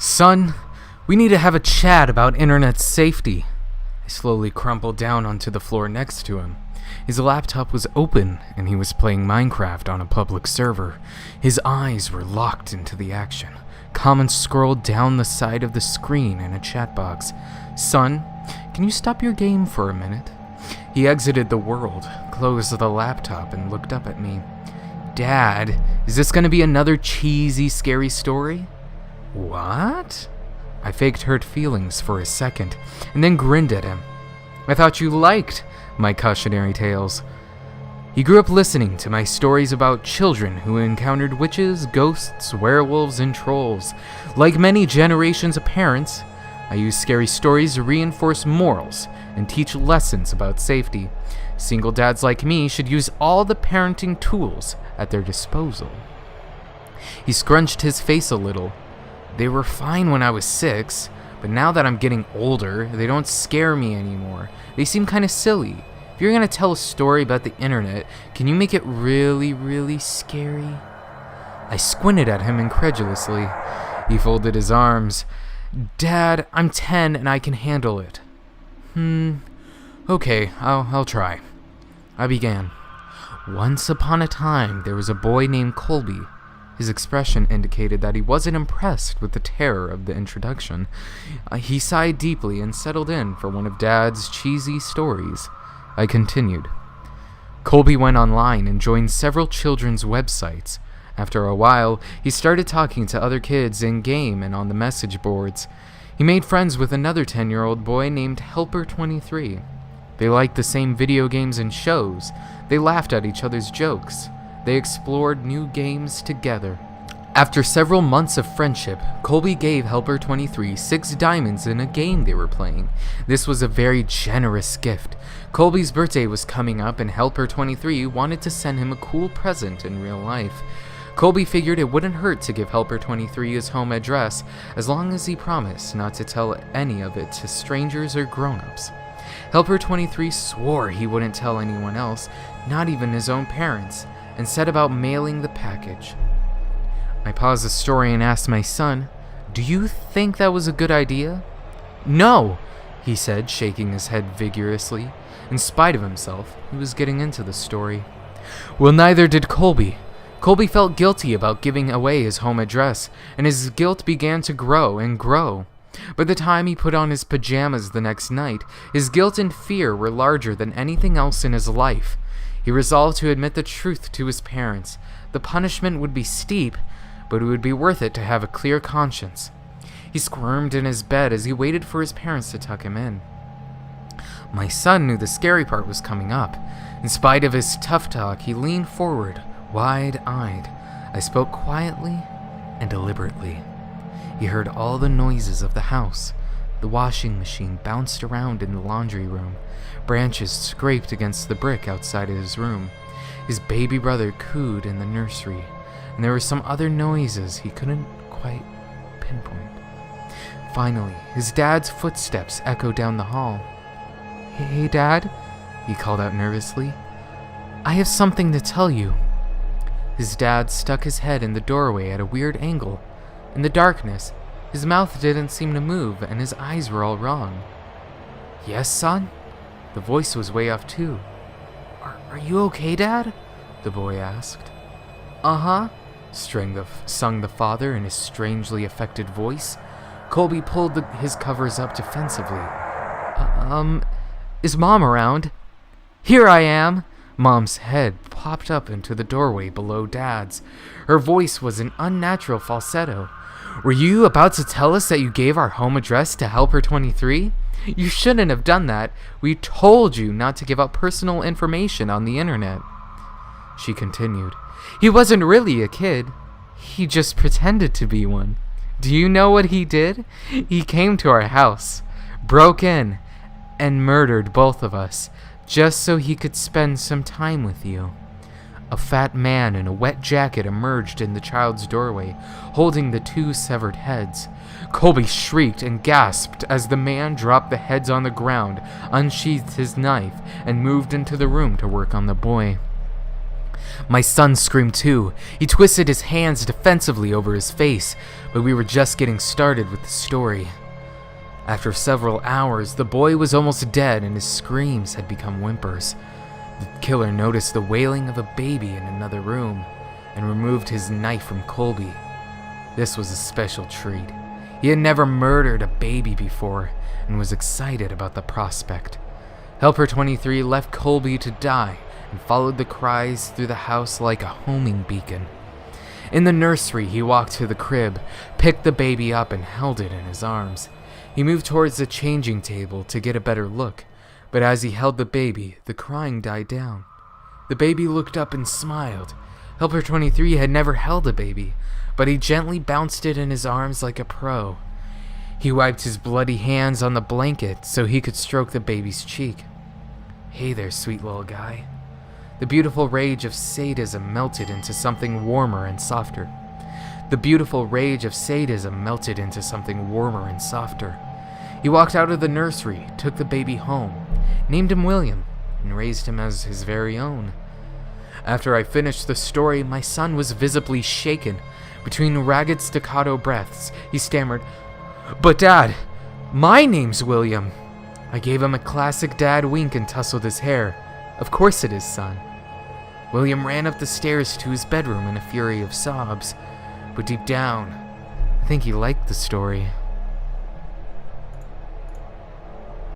Son, we need to have a chat about internet safety. I slowly crumpled down onto the floor next to him. His laptop was open, and he was playing Minecraft on a public server. His eyes were locked into the action. Comments scrolled down the side of the screen in a chat box. Son, can you stop your game for a minute? He exited the world, closed the laptop, and looked up at me. Dad, is this going to be another cheesy, scary story? What? I faked hurt feelings for a second, and then grinned at him. I thought you liked my cautionary tales. He grew up listening to my stories about children who encountered witches, ghosts, werewolves, and trolls. Like many generations of parents, I use scary stories to reinforce morals and teach lessons about safety. Single dads like me should use all the parenting tools at their disposal. He scrunched his face a little. They were fine when I was 6, but now that I'm getting older, they don't scare me anymore. They seem kind of silly. If you're gonna tell a story about the internet, can you make it really, really scary? I squinted at him incredulously. He folded his arms. Dad, I'm 10 and I can handle it. Okay, I'll try. I began. Once upon a time, there was a boy named Colby. His expression indicated that he wasn't impressed with the terror of the introduction. He sighed deeply and settled in for one of Dad's cheesy stories. I continued. Colby went online and joined several children's websites. After a while, he started talking to other kids in-game and on the message boards. He made friends with another 10-year-old boy named Helper23. They liked the same video games and shows. They laughed at each other's jokes. They explored new games together. After several months of friendship, Colby gave Helper23 6 diamonds in a game they were playing. This was a very generous gift. Colby's birthday was coming up and Helper23 wanted to send him a cool present in real life. Colby figured it wouldn't hurt to give Helper23 his home address as long as he promised not to tell any of it to strangers or grown-ups. Helper23 swore he wouldn't tell anyone else, not even his own parents, and set about mailing the package. I paused the story and asked my son, "Do you think that was a good idea?" "No," he said, shaking his head vigorously. In spite of himself, he was getting into the story. Well, neither did Colby. Colby felt guilty about giving away his home address, and his guilt began to grow and grow. By the time he put on his pajamas the next night, his guilt and fear were larger than anything else in his life. He resolved to admit the truth to his parents. The punishment would be steep, but it would be worth it to have a clear conscience. He squirmed in his bed as he waited for his parents to tuck him in. My son knew the scary part was coming up. In spite of his tough talk, he leaned forward, wide-eyed. I spoke quietly and deliberately. He heard all the noises of the house. The washing machine bounced around in the laundry room. Branches scraped against the brick outside of his room. His baby brother cooed in the nursery, and there were some other noises he couldn't quite pinpoint. Finally, his dad's footsteps echoed down the hall. Hey, Dad," he called out nervously. "I have something to tell you." His dad stuck his head in the doorway at a weird angle. In the darkness, his mouth didn't seem to move, and his eyes were all wrong. "Yes, son?" The voice was way off, too. Are you okay, Dad?" the boy asked. "Uh-huh," sung the father in his strangely affected voice. Colby pulled his covers up defensively. Is Mom around?" "Here I am!" Mom's head popped up into the doorway below Dad's. Her voice was an unnatural falsetto. "Were you about to tell us that you gave our home address to Helper23? You shouldn't have done that. We told you not to give out personal information on the internet." She continued. "He wasn't really a kid. He just pretended to be one. Do you know what he did? He came to our house, broke in, and murdered both of us, just so he could spend some time with you." A fat man in a wet jacket emerged in the child's doorway, holding the 2 severed heads. Colby shrieked and gasped as the man dropped the heads on the ground, unsheathed his knife, and moved into the room to work on the boy. My son screamed too. He twisted his hands defensively over his face, but we were just getting started with the story. After several hours, the boy was almost dead and his screams had become whimpers. The killer noticed the wailing of a baby in another room and removed his knife from Colby. This was a special treat. He had never murdered a baby before and was excited about the prospect. Helper 23 left Colby to die and followed the cries through the house like a homing beacon. In the nursery, he walked to the crib, picked the baby up and held it in his arms. He moved towards the changing table to get a better look, but as he held the baby, the crying died down. The baby looked up and smiled. Helper 23 had never held a baby, but he gently bounced it in his arms like a pro. He wiped his bloody hands on the blanket so he could stroke the baby's cheek. "Hey there, sweet little guy." The beautiful rage of sadism melted into something warmer and softer. The beautiful rage of sadism melted into something warmer and softer. He walked out of the nursery, took the baby home, named him William, and raised him as his very own. After I finished the story, my son was visibly shaken. Between ragged staccato breaths, he stammered, "But Dad, my name's William." I gave him a classic dad wink and tousled his hair. "Of course it is, son." William ran up the stairs to his bedroom in a fury of sobs, but deep down, I think he liked the story.